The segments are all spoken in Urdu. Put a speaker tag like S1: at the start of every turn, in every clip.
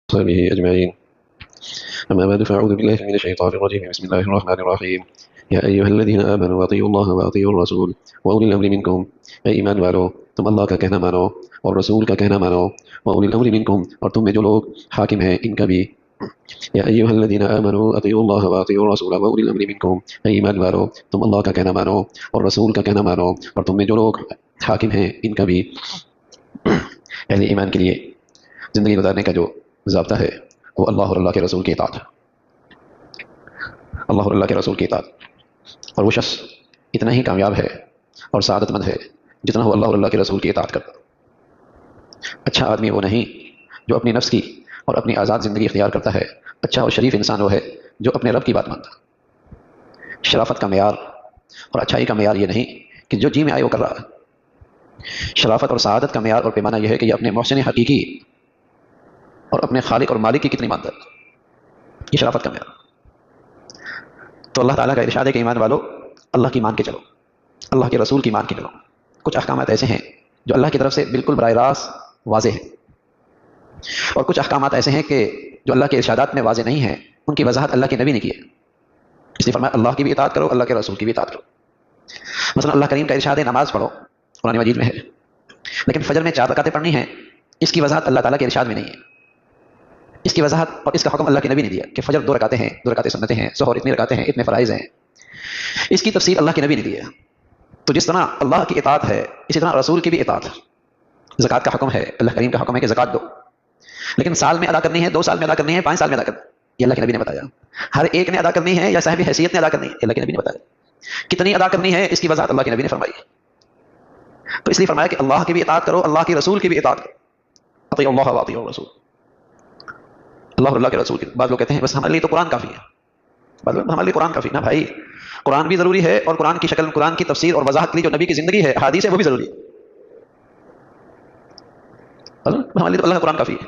S1: وصحبه أجمعين. أما بعد فأعوذ بالله من الشيطان الرجيم. بسم الله الرحمن الرحيم. يا أيها الذين آمنوا أطيعوا الله وأطيعوا الرسول وأولي الأمر منكم. اے ایمان والو، تم اللہ کا کہنا مانو اور رسول کا کہنا مانو، وأولي الأمر منكم، اور تم میں جو لوگ حاکم ہیں ان کا بھی۔ یا أيها الذين آمنوا أطيعوا الله وأطيعوا الرسول وأولي الأمر منكم، اے ایمان والو، تم اللہ کا کہنا مانو اور رسول کا کہنا مانو اور تم میں جو لوگ حاکم ہیں ان کا بھی۔ اہل ایمان کے لیے زندگی گزارنے کا جو ضابطہ ہے وہ اللہ اور اللہ کے رسول کی اطاعت ہے، اللہ اور اللہ کے رسول کی اطاعت۔ اور وہ شخص اتنا ہی کامیاب ہے اور سعادت مند ہے جتنا وہ اللہ اور اللہ کے رسول کی اطاعت کرتا۔ اچھا آدمی وہ نہیں جو اپنی نفس کی اور اپنی آزاد زندگی اختیار کرتا ہے، اچھا اور شریف انسان وہ ہے جو اپنے رب کی بات مانتا۔ شرافت کا معیار اور اچھائی کا معیار یہ نہیں کہ جو جی میں آئے وہ کر رہا ہے، شرافت اور سعادت کا معیار اور پیمانہ یہ ہے کہ یہ اپنے محسن حقیقی اور اپنے خالق اور مالک کی کتنی مانتا ہے، یہ شرافت کا معیار۔ تو اللہ تعالیٰ کا ارشاد ہے کہ ایمان والو، اللہ کی مان کے چلو، اللہ کے رسول کی مان کے چلو۔ کچھ احکامات ایسے ہیں جو اللہ کی طرف سے بالکل براہ راست واضح ہیں، اور کچھ احکامات ایسے ہیں کہ جو اللہ کے ارشادات میں واضح نہیں ہیں، ان کی وضاحت اللہ کے نبی نے کی ہے۔ اس لیے فرمایا اللہ کی بھی اطاعت کرو، اللہ کے رسول کی بھی اطاعت کرو۔ مثلا اللہ کریم کا ارشاد ہے نماز پڑھو، قرآن مجید میں ہے، لیکن فجر میں 4 رکعتیں پڑھنی ہیں، اس کی وضاحت اللہ تعالیٰ کے ارشاد میں نہیں ہے۔ اس کی وضاحت اور اس کا حکم اللہ کے نبی نے دیا کہ فجر 2 رکعتیں ہیں، 2 رکعتیں سنتیں ہیں، ظہر اتنی رکعتیں ہیں، اتنے فرائض ہیں، اس کی تفصیل اللہ کے نبی نے دی ہے۔ تو جس طرح اللہ کی اطاعت ہے اسی طرح رسول کی بھی اطاعت ہے۔ زکوٰۃ کا حکم ہے، اللہ کریم کا حکم ہے کہ زکوٰۃ دو، لیکن سال میں ادا کرنی ہے، 2 سال میں ادا کرنی ہے، 5 سال میں ادا کرنی ہے، یہ اللہ کے نبی نے بتایا۔ ہر ایک نے ادا کرنی ہے یا صاحب حیثیت نے ادا کرنی ہے، یہ اللہ کے نبی نے بتایا۔ کتنی ادا کرنی ہے اس کی وضاحت اللہ کے نبی نے فرمائی۔ تو اس لیے فرمایا کہ اللہ کی بھی اطاعت کرو، اللہ کے رسول کی بھی اطاعت کرو، اطیعوا اللہ واطیعوا الرسول، اللہ اور اللہ کے رسول کی۔ بعض لوگ کہتے ہیں بس ہمارے لیے تو قرآن کافی ہے، بعض لوگ ہمارے لیے قرآن کافی نہ بھائی، قرآن بھی ضروری ہے، اور قرآن کی شکل، قرآن کی تفسیر اور وضاحت کے لیے جو نبی کی زندگی ہے، حدیث ہے، وہ بھی ضروری ہے۔ ہمارے لیے تو اللہ کا قرآن کافی ہے۔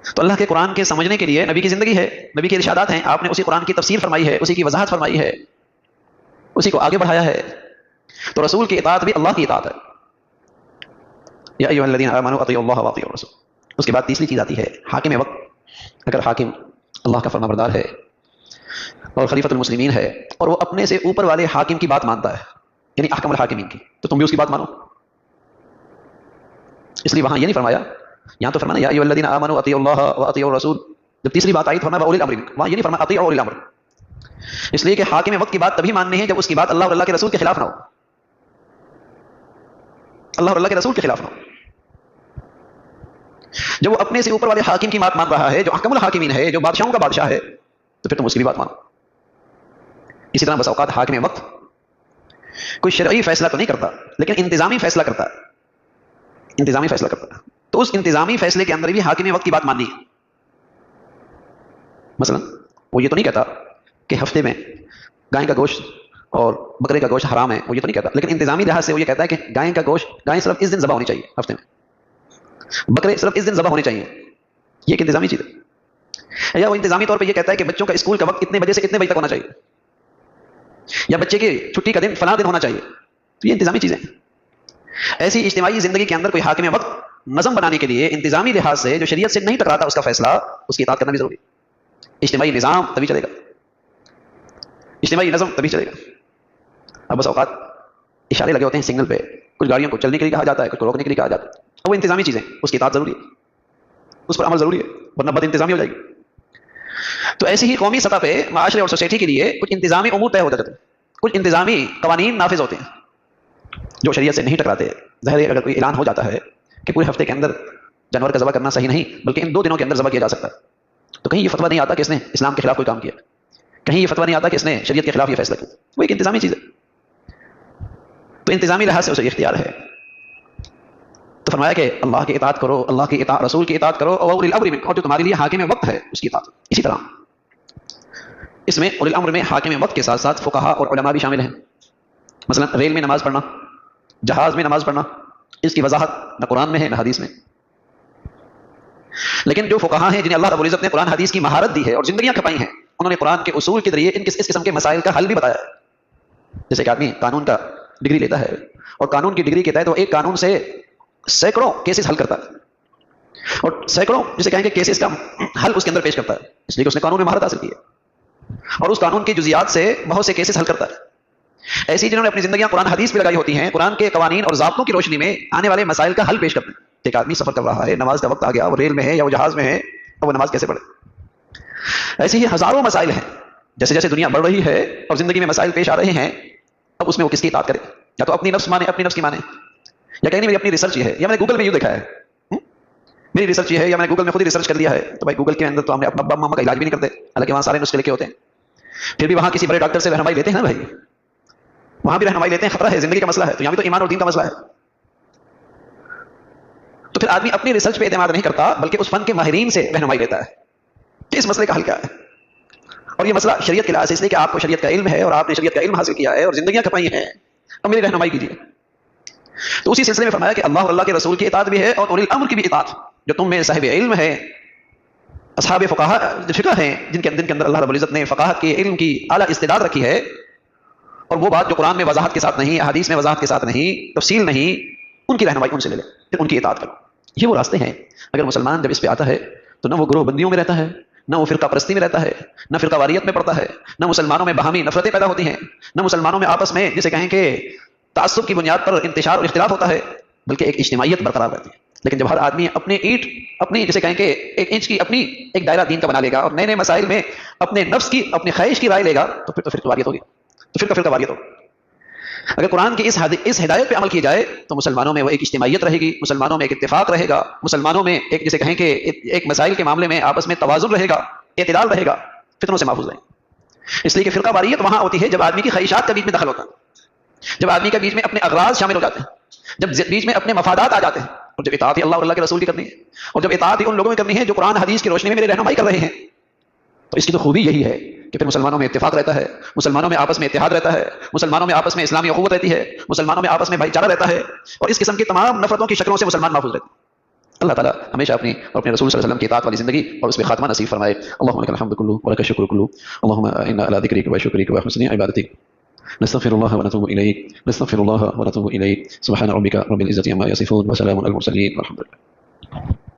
S1: تو اللہ کے قرآن کے سمجھنے کے لیے نبی کی زندگی ہے، نبی کے ارشادات ہیں، آپ نے اسی قرآن کی تفسیر فرمائی ہے، اسی کی وضاحت فرمائی ہے، اسی کو آگے بڑھایا ہے۔ تو رسول کی اطاعت بھی اللہ کی اطاعت ہے۔ یا ایھا الذین آمنوا اطیعوا اللہ واطیعوا الرسول۔ اس کے بعد تیسری چیز آتی ہے حاکم وقت۔ اگر حاکم اللہ کا فرما بردار ہے اور خلیفۃ المسلمین ہے اور وہ اپنے سے اوپر والے حاکم کی بات مانتا ہے، یعنی احکم الحاکمین کی، تو تم بھی اس کی بات مانو۔ اس لیے وہاں یہ نہیں فرمایا، یہاں تو فرمانا یا ایھا الذین آمنوا اطیعوا اللہ واطیعوا الرسول، جب تیسری بات آئی تو فرمایا واولی الامر، وہاں یہ نہیں فرمایا اطیعوا اولی الامر، اس لیے کہ حاکم وقت کی بات تبھی ماننی ہے جب اس کی بات اللہ اور اللہ کے رسول کے خلاف نہ ہو، اللہ اور اللہ کے رسول کے خلاف نہ ہو۔ جب وہ اپنے سے اوپر والے حاکم کی بات مان رہا ہے جو احکم الحاکمین ہے، جو بادشاہوں کا بادشاہ ہے، تو پھر تم اس کی بھی بات مانو۔ اسی طرح بس اوقات حاکم وقت کوئی شرعی فیصلہ تو نہیں کرتا، لیکن انتظامی فیصلہ کرتا ہے، انتظامی فیصلہ کرتا ہے، تو اس انتظامی فیصلے کے اندر بھی حاکم وقت کی بات ماننی ہے۔ مثلا وہ یہ تو نہیں کہتا کہ ہفتے میں گائے کا گوشت اور بکرے کا گوشت حرام ہے، وہ یہ تو نہیں کہتا، لیکن انتظامی لحاظ سے وہ یہ کہتا ہے کہ گائے کا گوشت، گائے صرف اس دن ذبح ہونی چاہیے ہفتے میں، بکرے صرف اس دن ذبح ہونے چاہیے، یہ ایک انتظامی چیز ہے۔ یا وہ انتظامی طور پہ یہ کہتا ہے کہ بچوں کا اسکول کا وقت اتنے بجے سے اتنے بجے تک ہونا چاہیے، یا بچے کی چھٹی کا دن فلاں دن ہونا چاہیے، تو یہ انتظامی چیزیں ہیں۔ ایسی اجتماعی زندگی کے اندر کوئی حاکم وقت نظم بنانے کے لیے انتظامی لحاظ سے جو شریعت سے نہیں ٹکراتا اس کا فیصلہ، اس کی اطاعت کرنا بھی ضروری ہے۔ اجتماعی نظام تبھی چلے گا، اجتماعی نظم تبھی چلے گا۔ اب بس اوقات اشارے لگے ہوتے ہیں سگنل پہ، کچھ گاڑیوں کو چلنے کے لیے کہا جاتا ہے، کچھ کو روکنے کے لیے کہا جاتا ہے، وہ انتظامی چیزیں، اس کی اطاعت ضروری ہے، اس پر عمل ضروری ہے، ورنہ بد انتظامی ہو جائے گی۔ تو ایسی ہی قومی سطح پہ معاشرے اور سوسائٹی کے لیے کچھ انتظامی امور طے ہوتے رہتے ہیں، کچھ انتظامی قوانین نافذ ہوتے ہیں جو شریعت سے نہیں ٹکراتے۔ ظاہر ہے اگر کوئی اعلان ہو جاتا ہے کہ پورے ہفتے کے اندر جانور کا ذبح کرنا صحیح نہیں بلکہ ان 2 دنوں کے اندر ذبح کیا جا سکتا ہے، تو کہیں یہ فتویٰ نہیں آتا کہ اس نے اسلام کے خلاف کوئی کام کیا، کہیں یہ فتویٰ نہیں آتا کہ اس نے شریعت کے خلاف یہ فیصلہ کیا، وہ ایک انتظامی چیز ہے۔ تو انتظامی لحاظ سے اسے اختیار ہے۔ تو فرمایا کہ اللہ کی اطاعت کرو، اللہ کی اطاعت، رسول کی اطاعت کرو، اور اولی الامر منکم، اور جو تمہارے لیے حاکم وقت ہے اس کی اطاعت۔ اسی طرح اس میں اولی الامر میں حاکم وقت کے ساتھ ساتھ فقہاء اور علماء بھی شامل ہیں۔ مثلا ریل میں نماز پڑھنا، جہاز میں نماز پڑھنا، اس کی وضاحت نہ قرآن میں ہے نہ حدیث میں، لیکن جو فقہاء ہیں جنہیں اللہ رب العزت نے قرآن حدیث کی مہارت دی ہے اور زندگیاں کھپائی ہیں، انہوں نے قرآن کے اصول کے ذریعے اس قسم کے مسائل کا حل بھی بتایا ہے۔ جیسے کہ آدمی قانون کا ڈگری لیتا ہے اور قانون کی ڈگری کے تحت وہ ایک قانون سے سینکڑوں کیسز حل کرتا ہے، اور سینکڑوں جسے کہیں کہ کیسز کا حل اس کے اندر پیش کرتا ہے، اس لیے کہ اس نے قانون میں مہارت حاصل کی ہے اور اس قانون کی جزیات سے بہت سے کیسز حل کرتا ہے۔ ایسی جنہوں نے اپنی زندگیاں قرآن حدیث پہ لگائی ہوتی ہیں، قرآن کے قوانین اور ضابطوں کی روشنی میں آنے والے مسائل کا حل پیش کرتے ہیں۔ ایک آدمی سفر کر رہا ہے، نماز کا وقت آ گیا، وہ ریل میں ہے یا وہ جہاز میں ہے، تو وہ نماز کیسے پڑھے؟ ایسے ہی ہزاروں مسائل ہیں، جیسے جیسے دنیا بڑھ رہی ہے اور زندگی میں مسائل پیش آ رہے ہیں، اب اس میں وہ کس کی اطاعت کرے؟ یا تو اپنی نفس مانے، اپنی نفس کی مانے، یا کہیں میری اپنی ریسرچ یہ ہے، یا میں نے گوگل میں یوں دیکھا ہے، میری ریسرچ یہ ہے، یا میں نے گوگل میں خود ہی ریسرچ کر لیا ہے۔ تو بھائی گوگل کے اندر تو ہم نے اپنا ابا ماما کا علاج بھی نہیں کرتے، حالانکہ وہاں سارے نسخے لکھے ہوتے ہیں، پھر بھی وہاں کسی بڑے ڈاکٹر سے رہنمائی لیتے ہیں نا بھائی، وہاں بھی رہنمائی لیتے ہیں، خطرہ ہے، زندگی کا مسئلہ ہے، تو یہاں بھی تو ایمان اور دین کا مسئلہ ہے۔ تو پھر آدمی اپنی ریسرچ پہ اعتماد نہیں کرتا، بلکہ اس فن کے ماہرین سے رہنمائی لیتا ہے کہ اس مسئلے کا حل کیا ہے۔ اور یہ مسئلہ شریعت کے لحاظ سے، اس لیے کہ آپ کو شریعت کا علم ہے اور آپ نے شریعت کا علم حاصل کیا ہے اور زندگیاں کھپائی ہیں، اب میری رہنمائی کیجیے۔ تو اسی سلسلے میں فرمایا کہ اللہ اور اللہ کے رسول کی اطاعت بھی ہے اور اولی الامر کی بھی اطاعت، جو تم میں صاحب علم ہے، اصحاب فقہ ہیں، جن کے اندر اللہ رب العزت نے فقاہت کے علم کی اعلیٰ استعداد رکھی ہے، اور وہ بات جو قرآن میں وضاحت کے ساتھ نہیں، احادیث میں وضاحت کے ساتھ نہیں، تفصیل نہیں، ان کی رہنمائی ان سے لے لے، پھر ان کی اطاعت کرو۔ یہ وہ راستے ہیں۔ اگر مسلمان جب اس پہ آتا ہے تو نہ وہ گروہ بندیوں میں رہتا ہے، نہ وہ فرقہ پرستی میں رہتا ہے، نہ فرقہ واریت میں پڑتا ہے، نہ مسلمانوں میں باہمی نفرتیں پیدا ہوتی ہیں، نہ مسلمانوں میں آپس میں جسے کہیں کہ تعصب کی بنیاد پر انتشار اور اختلاف ہوتا ہے، بلکہ ایک اجتماعیت برقرار رہتی ہے۔ لیکن جب ہر آدمی اپنے اینٹ، اپنی جسے کہیں کہ ایک انچ کی اپنی ایک دائرہ دین کا بنا لے گا اور نئے نئے مسائل میں اپنے نفس کی، اپنی خواہش کی رائے لے گا، تو پھر تو فرقہ واریت ہوگی، تو فرقہ واریت ہوگی۔ اگر قرآن کی اس ہدایت پہ عمل کی جائے تو مسلمانوں میں وہ ایک اجتماعیت رہے گی، مسلمانوں میں ایک اتفاق رہے گا، مسلمانوں میں ایک جسے کہیں کہ ایک مسائل کے معاملے میں آپس میں توازن رہے گا، اعتدال رہے گا، فتنوں سے محفوظ رہیں گے۔ اس لیے کہ فرقہ واریت وہاں ہوتی ہے جب آدمی کی خواہشات کا بیچ میں دخل ہوتا ہے، جب آدمی کے بیچ میں اپنے اغراض شامل ہو جاتے ہیں، جب بیچ میں اپنے مفادات آ جاتے ہیں، اور جب اطاعت اللہ اور اللہ کے رسول کی کرنی ہے، اور جب اطاعت ان لوگوں میں کرنی ہے جو قرآن حدیث کی روشنی میں میرے رہنمائی کر رہے ہیں، تو اس کی تو خوبی یہی ہے کہ پھر مسلمانوں میں اتفاق رہتا ہے، مسلمانوں میں آپس میں اتحاد رہتا ہے، مسلمانوں میں آپس میں اسلامی اخوت رہتی ہے، مسلمانوں میں آپس میں بھائی چارہ رہتا ہے، اور اس قسم کی تمام نفرتوں کی شکلوں سے مسلمان محفوظ رہتے ہیں۔ اللہ تعالیٰ ہمیشہ اپنی اور اپنے رسول صلی اللہ علیہ وسلم کی اطاعت والی زندگی اور اس پہ خاتمہ نصیب فرمائے۔ اللهم لك الحمد كله ولك الشكر كله، اللهم انا على ذكرك وشكرك وحسن عبادتك نستغفر الله ونتوب اليك، نستغفر الله ونتوب اليك، سبحان ربك رب العزة عما يصفون وسلام على المرسلين والحمد لله۔